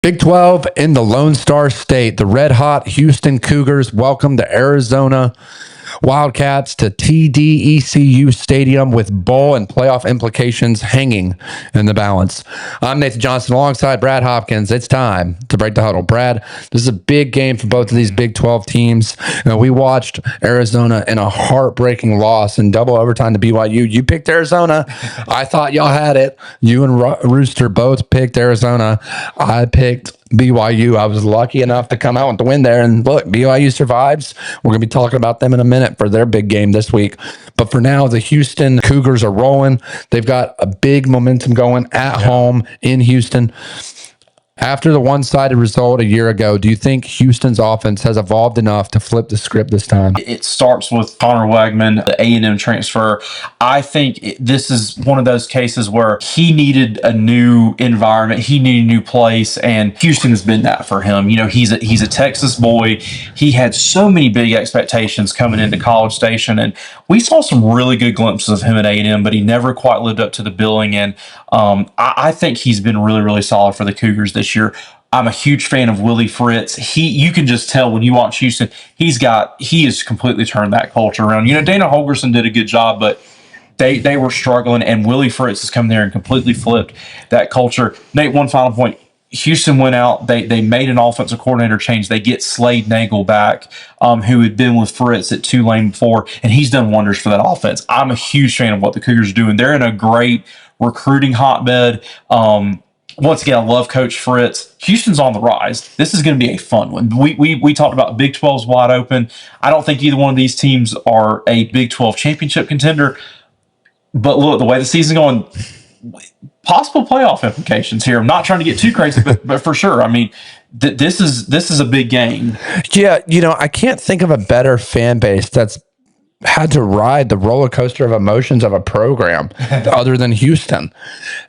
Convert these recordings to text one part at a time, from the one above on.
Big 12 in the Lone Star State. The red-hot Houston Cougars welcome the Arizona Wildcats to TDECU Stadium with bowl and playoff implications hanging in the balance. I'm Nathan Johnson alongside Brad Hopkins. It's time to break the huddle. Brad, this is a big game for both of these Big 12 teams. We watched Arizona in a heartbreaking loss in double overtime to BYU. You picked Arizona. I thought y'all had it. You and Rooster both picked Arizona. I picked BYU. I was lucky enough to come out with the win there. And look, BYU survives. We're going to be talking about them in a minute for their big game this week. But for now, the Houston Cougars are rolling. They've got a big momentum going at home in Houston. After the one-sided result a year ago, do you think Houston's offense has evolved enough to flip the script this time? It starts with Connor Weigman, the A&M transfer. I think this is one of those cases where he needed a new environment. He needed a new place, and Houston has been that for him. You know, he's a Texas boy. He had so many big expectations coming into College Station, and we saw some really good glimpses of him at A&M, but he never quite lived up to the billing, and I think he's been really, really solid for the Cougars this year. I'm a huge fan of Willie Fritz. You can just tell when you watch Houston, he has completely turned that culture around. You know, Dana Holgorsen did a good job, but they were struggling, and Willie Fritz has come there and completely flipped that culture. Nate, one final point. Houston went out. They made an offensive coordinator change. They get Slade Nagel back, who had been with Fritz at Tulane before, and he's done wonders for that offense. I'm a huge fan of what the Cougars are doing. They're in a great recruiting hotbed. Once again, I love Coach Fritz. Houston's on the rise. This is going to be a fun one. We talked about Big 12's wide open. I don't think either one of these teams are a Big 12 championship contender. But look, the way the season's going, possible playoff implications here. I'm not trying to get too crazy, but for sure. I mean, this is a big game. Yeah, you know, I can't think of a better fan base that's had to ride the roller coaster of emotions of a program other than Houston.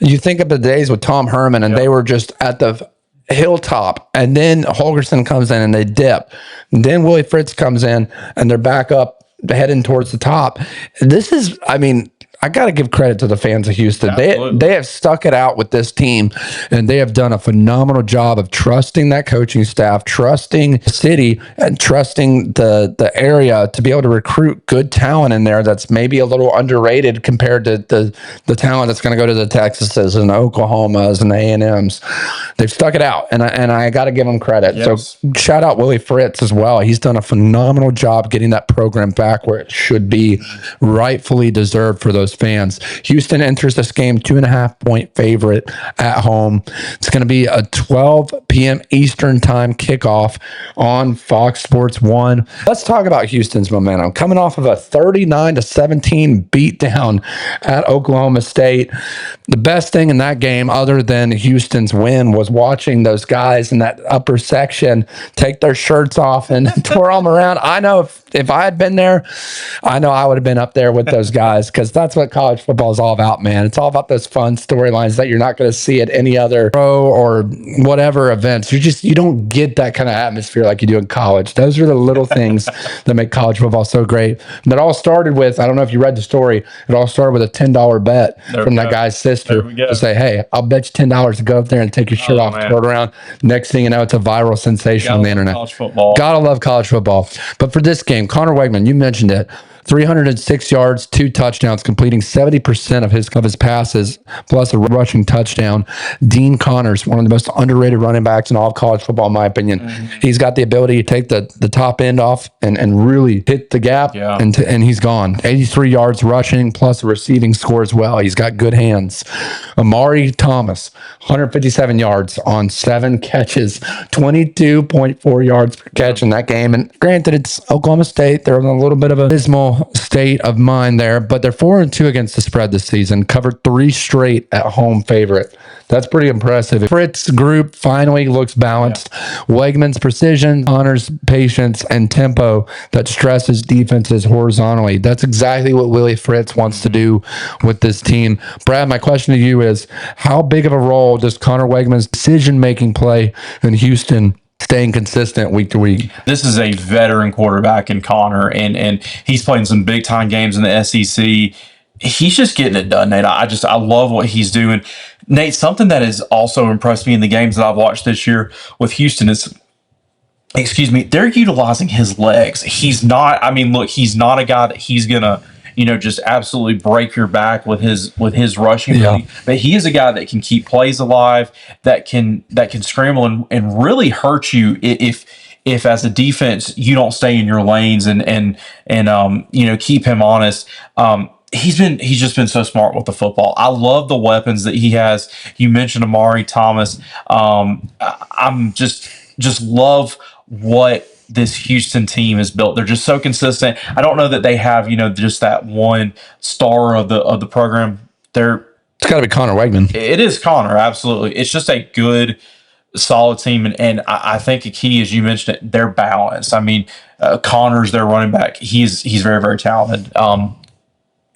You think of the days with Tom Herman, and they were just at the hilltop, and then Holgorsen comes in and they dip. And then Willie Fritz comes in and they're back up, heading towards the top. This is, I mean, I got to give credit to the fans of Houston. They have stuck it out with this team, and they have done a phenomenal job of trusting that coaching staff, trusting the city, and trusting the area to be able to recruit good talent in there that's maybe a little underrated compared to the talent that's going to go to the Texases and Oklahomas and the A&Ms. They've stuck it out, and I got to give them credit. Yes. So shout out Willie Fritz as well. He's done a phenomenal job getting that program back where it should be, rightfully deserved for those fans. Houston enters this game 2.5-point favorite at home. It's going to be a 12 p.m. Eastern time kickoff on Fox Sports 1. Let's talk about Houston's momentum. Coming off of a 39-17 beatdown at Oklahoma State. The best thing in that game, other than Houston's win, was watching those guys in that upper section take their shirts off and twirl them around. I know if I had been there, I know I would have been up there with those guys, because that's what college football is all about, man. It's all about those fun storylines that you're not going to see at any other pro or whatever events. You don't get that kind of atmosphere like you do in college. Those are the little things that make college football so great. And it all started with, I don't know if you read the story, it all started with a $10 bet from that guy's sister to say, hey, I'll bet you $10 to go up there and take your shirt off, twirl it around. Next thing you know, it's a viral sensation on the internet. College football. Gotta love college football. But for this game, Connor Weigman, you mentioned it, 306 yards, 2 touchdowns, completing 70% of his passes, plus a rushing touchdown. Dean Connors, one of the most underrated running backs in all of college football, in my opinion. He's got the ability to take the top end off and really hit the gap, and he's gone. 83 yards rushing, plus a receiving score as well. He's got good hands. Amari Thomas, 157 yards on 7 catches, 22.4 yards per catch in that game. And granted, it's Oklahoma State. They're in a little bit of a dismal state of mind there, but they're 4-2 against the spread this season, covered 3 straight at home favorite. That's pretty impressive. Fritz group finally looks balanced. Weigman's precision, Connor's patience, and tempo that stresses defenses horizontally. That's exactly what Willie Fritz wants to do with this team. Brad, my question to you is, how big of a role does Connor Weigman's decision-making play in Houston staying consistent week to week? This is a veteran quarterback in Connor, and he's playing some big time games in the SEC. he's just getting it done, Nate. I love what he's doing. Nate, something that has also impressed me in the games that I've watched this year with Houston is, they're utilizing his legs. He's not, look, he's not a guy that he's gonna, just absolutely break your back with his rushing ability. But he is a guy that can keep plays alive, that can scramble and really hurt you if as a defense you don't stay in your lanes and keep him honest. He's just been so smart with the football. I love the weapons that he has. You mentioned Amari Thomas. I'm just love what this Houston team has built. They're just so consistent. I don't know that they have, just that one star of the program. It's got to be Connor Weigman. It is Connor, absolutely. It's just a good, solid team, and I think a key, as you mentioned it, they're balanced. Connor's their running back. He's very, very talented.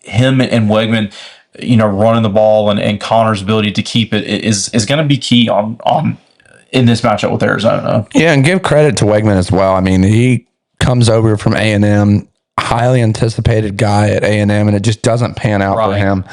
Him and Weigman, running the ball and Connor's ability to keep it is going to be key on in this matchup with Arizona. Yeah, and give credit to Weigman as well. He comes over from A&M, highly anticipated guy at A&M, and it just doesn't pan out for him.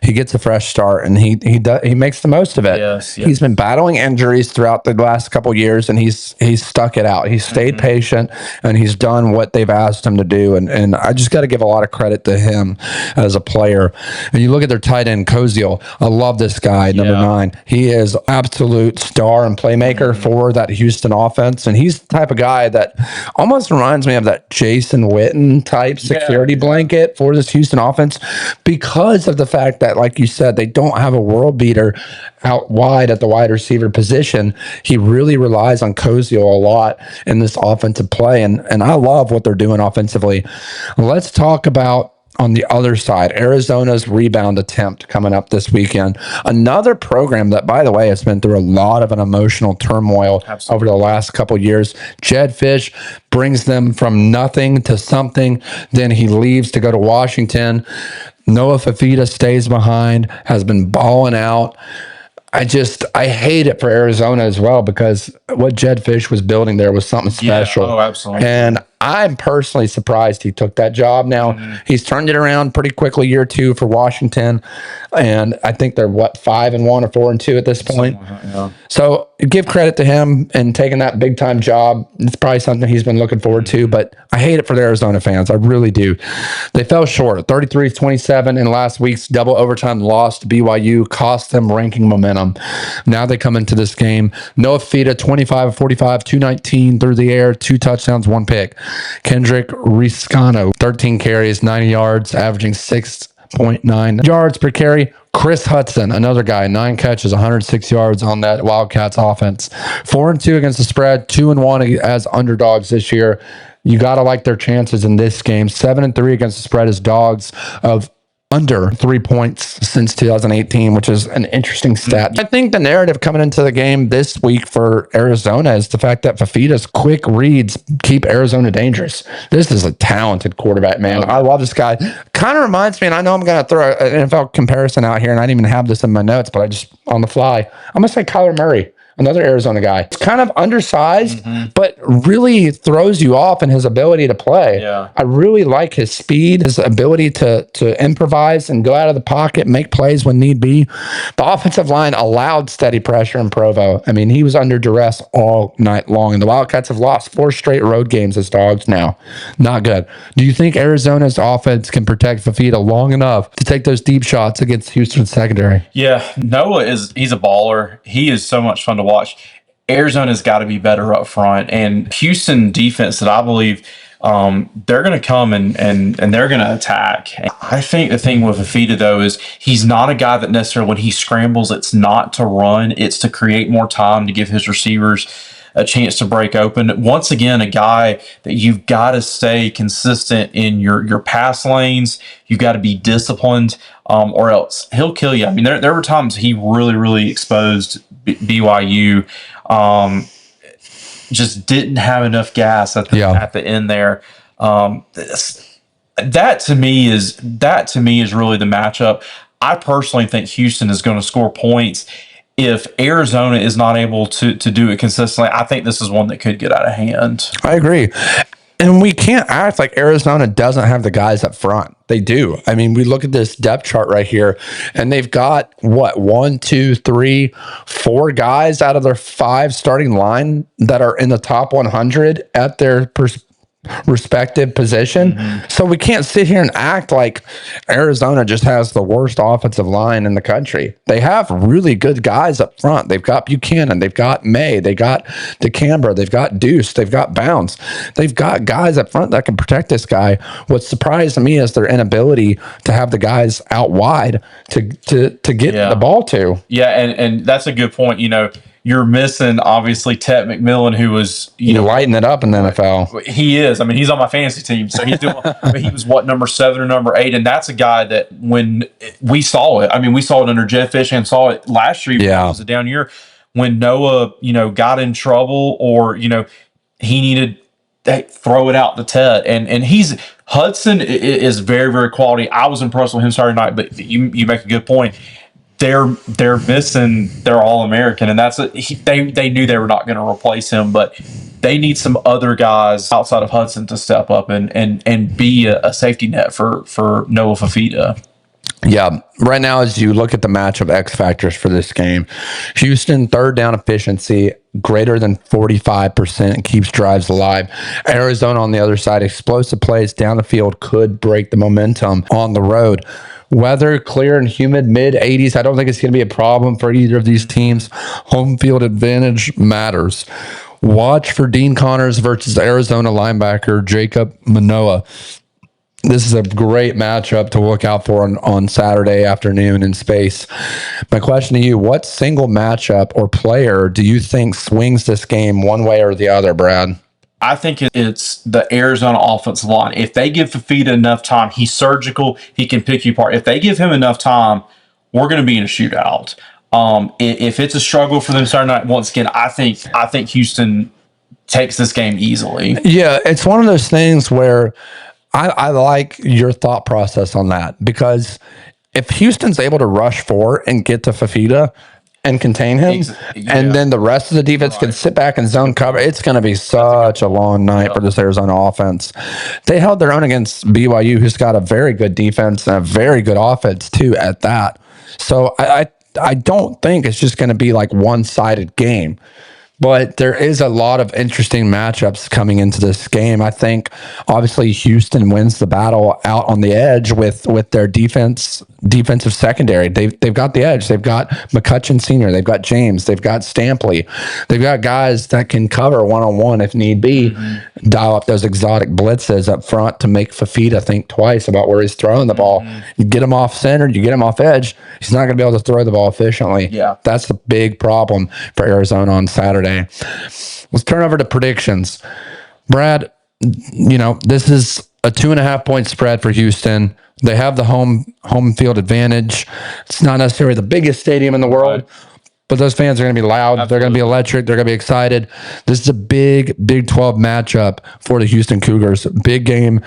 He gets a fresh start, and he makes the most of it. Yes. He's been battling injuries throughout the last couple of years, and he's stuck it out. He's stayed patient, and he's done what they've asked him to do. And I just got to give a lot of credit to him as a player. And you look at their tight end, Koziel. I love this guy, number 9. He is absolute star and playmaker for that Houston offense, and he's the type of guy that almost reminds me of that Jason Witten type security blanket for this Houston offense, because of the fact that, like you said, they don't have a world beater out wide at the wide receiver position. He really relies on Koziel a lot in this offensive play, and I love what they're doing offensively. Let's talk about, on the other side, Arizona's rebound attempt coming up this weekend. Another program that, by the way, has been through a lot of an emotional turmoil over the last couple of years. Jedd Fisch brings them from nothing to something. Then he leaves to go to Washington. Noah Fifita stays behind, has been balling out. I hate it for Arizona as well, because what Jedd Fisch was building there was something special. Oh, absolutely. And I'm personally surprised he took that job. Now, he's turned it around pretty quickly, year 2 for Washington. And I think they're, 5-1 or 4-2 at this point. So give credit to him and taking that big time job. It's probably something he's been looking forward to, but I hate it for the Arizona fans. I really do. They fell short, 33-27 in last week's double overtime loss to BYU, cost them ranking momentum. Now they come into this game. Noah Fifita, 25-45, 219 through the air, 2 touchdowns, 1 pick. Kendrick Riscano, 13 carries, 90 yards, averaging 6.9 yards per carry. Chris Hudson, another guy, 9 catches, 106 yards on that Wildcats offense. 4-2 against the spread, 2-1 as underdogs this year. You got to like their chances in this game. 7-3 against the spread as dogs of under 3 points since 2018, which is an interesting stat. I think the narrative coming into the game this week for Arizona is the fact that Fafita's quick reads keep Arizona dangerous. This is a talented quarterback, man. I love this guy. Kind of reminds me, and I know I'm going to throw an NFL comparison out here, and I didn't even have this in my notes, but I just, on the fly, I'm going to say Kyler Murray. Another Arizona guy. It's kind of undersized, but really throws you off in his ability to play. Yeah. I really like his speed, his ability to improvise and go out of the pocket, make plays when need be. The offensive line allowed steady pressure in Provo. He was under duress all night long, and the Wildcats have lost 4 straight road games as dogs now. Not good. Do you think Arizona's offense can protect Fifita long enough to take those deep shots against Houston's secondary? Yeah, Noah he's a baller. He is so much fun to watch. Arizona's got to be better up front, and Houston defense that I believe they're going to come and they're going to attack. I think the thing with Fifita, though, is he's not a guy that necessarily, when he scrambles, it's not to run, it's to create more time to give his receivers a chance to break open. Once again, a guy that you've got to stay consistent in your pass lanes. You've got to be disciplined, or else he'll kill you. There were times he really exposed BYU. Just didn't have enough gas at the end there. That to me is really the matchup. I personally think Houston is going to score points. If Arizona is not able to do it consistently, I think this is one that could get out of hand. I agree. And we can't act like Arizona doesn't have the guys up front. They do. I mean, we look at this depth chart right here, and they've got what, 1, 2, 3, 4 guys out of their 5 starting line that are in the top 100 at their respective position. So we can't sit here and act like Arizona just has the worst offensive line in the country. They have really good guys up front. They've got Buchanan, they've got May, they got DeCambra, they've got Deuce, they've got Bounce. They've got guys up front that can protect this guy. What surprised me is their inability to have the guys out wide to get the ball to. Yeah, and that's a good point. You're missing, obviously, Tet McMillan, who was lighting it up in the NFL. He is. I mean, he's on my fantasy team, so he's doing. But he was number 7 or number 8, and that's a guy that when we saw it. I mean, we saw it under Jed Fish and saw it last year. Yeah, it was a down year when Noah, got in trouble or he needed to throw it out to Tet, and Hudson is very, very quality. I was impressed with him Saturday night, but you make a good point. They're missing their All-American, and they knew they were not going to replace him, but they need some other guys outside of Hudson to step up and be a safety net for Noah Fifita. Yeah, right now as you look at the matchup X factors for this game, Houston third down efficiency greater than 45% keeps drives alive. Arizona on the other side, explosive plays down the field could break the momentum on the road. Weather, clear and humid, mid-80s. I don't think it's going to be a problem for either of these teams. Home field advantage matters. Watch for Dean Connors versus Arizona linebacker Jacob Manu. This is a great matchup to look out for on Saturday afternoon in space. My question to you, what single matchup or player do you think swings this game one way or the other, Brad? I think it's the Arizona offensive line. If they give Fifita enough time, he's surgical. He can pick you apart. If they give him enough time, we're going to be in a shootout. If it's a struggle for them Saturday night, once again, I think Houston takes this game easily. Yeah, it's one of those things where I like your thought process on that, because if Houston's able to rush 4 and get to Fifita and contain him, and then the rest of the defense can sit back and zone cover, it's going to be such a long night for this Arizona offense. They held their own against BYU, who's got a very good defense and a very good offense too at that. So I don't think it's just going to be like one-sided game. But there is a lot of interesting matchups coming into this game. I think obviously Houston wins the battle out on the edge with their defensive secondary. They've got the edge. They've got McCutcheon Sr., they've got James, they've got Stampley. They've got guys that can cover one-on-one if need be, dial up those exotic blitzes up front to make Fifita think twice about where he's throwing the ball. You get him off center, you get him off edge, he's not going to be able to throw the ball efficiently. Yeah. That's the big problem for Arizona on Saturday. Let's turn over to predictions. Brad, this is a 2.5 point spread for Houston. They have the home field advantage. It's not necessarily the biggest stadium in the world, but those fans are going to be loud. Absolutely. They're going to be electric. They're going to be excited. This is a big Big 12 matchup for the Houston Cougars. Big game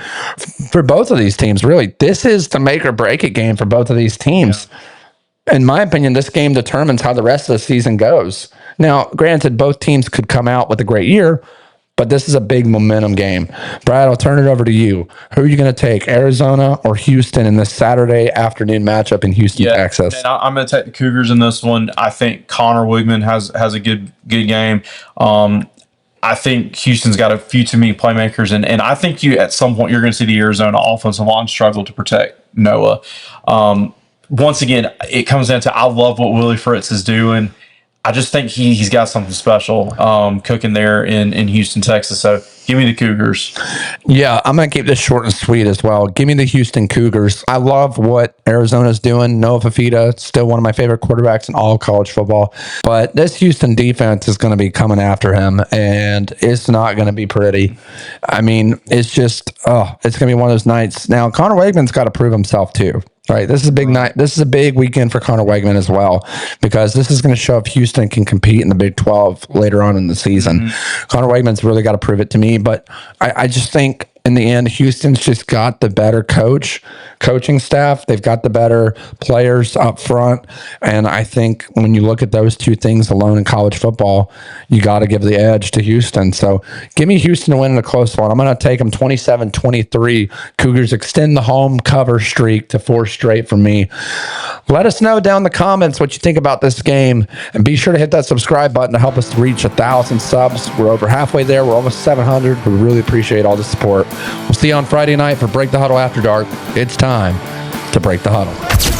for both of these teams, really. This is the make or break it game for both of these teams. Yeah. In my opinion, this game determines how the rest of the season goes. Now, granted, both teams could come out with a great year, but this is a big momentum game. Brad, I'll turn it over to you. Who are you going to take, Arizona or Houston in this Saturday afternoon matchup in Houston, Texas? And I'm going to take the Cougars in this one. I think Connor Weigman has a good game. I think Houston's got a few too many playmakers, and I think at some point you're going to see the Arizona offensive line struggle to protect Noah. Once again, it comes down to I love what Willie Fritz is doing. I just think he's got something special cooking there in Houston, Texas. So give me the Cougars. Yeah, I'm going to keep this short and sweet as well. Give me the Houston Cougars. I love what Arizona's doing. Noah Fifita, still one of my favorite quarterbacks in all of college football. But this Houston defense is going to be coming after him, and it's not going to be pretty. I mean, it's just, it's going to be one of those nights. Now, Connor Weigman's got to prove himself too. Right. This is a big night. This is a big weekend for Connor Weigman as well, because this is going to show if Houston can compete in the Big 12 later on in the season. Connor Weigman's really got to prove it to me, but I just think in the end, Houston's just got the better coaching staff. They've got the better players up front. And I think when you look at those two things alone in college football, you got to give the edge to Houston. So give me Houston to win in a close one. I'm going to take them 27-23. Cougars extend the home cover streak to 4 straight for me. Let us know down in the comments what you think about this game. And be sure to hit that subscribe button to help us reach 1,000 subs. We're over halfway there. We're almost 700. We really appreciate all the support. We'll see you on Friday night for Break the Huddle After Dark. It's time to break the huddle.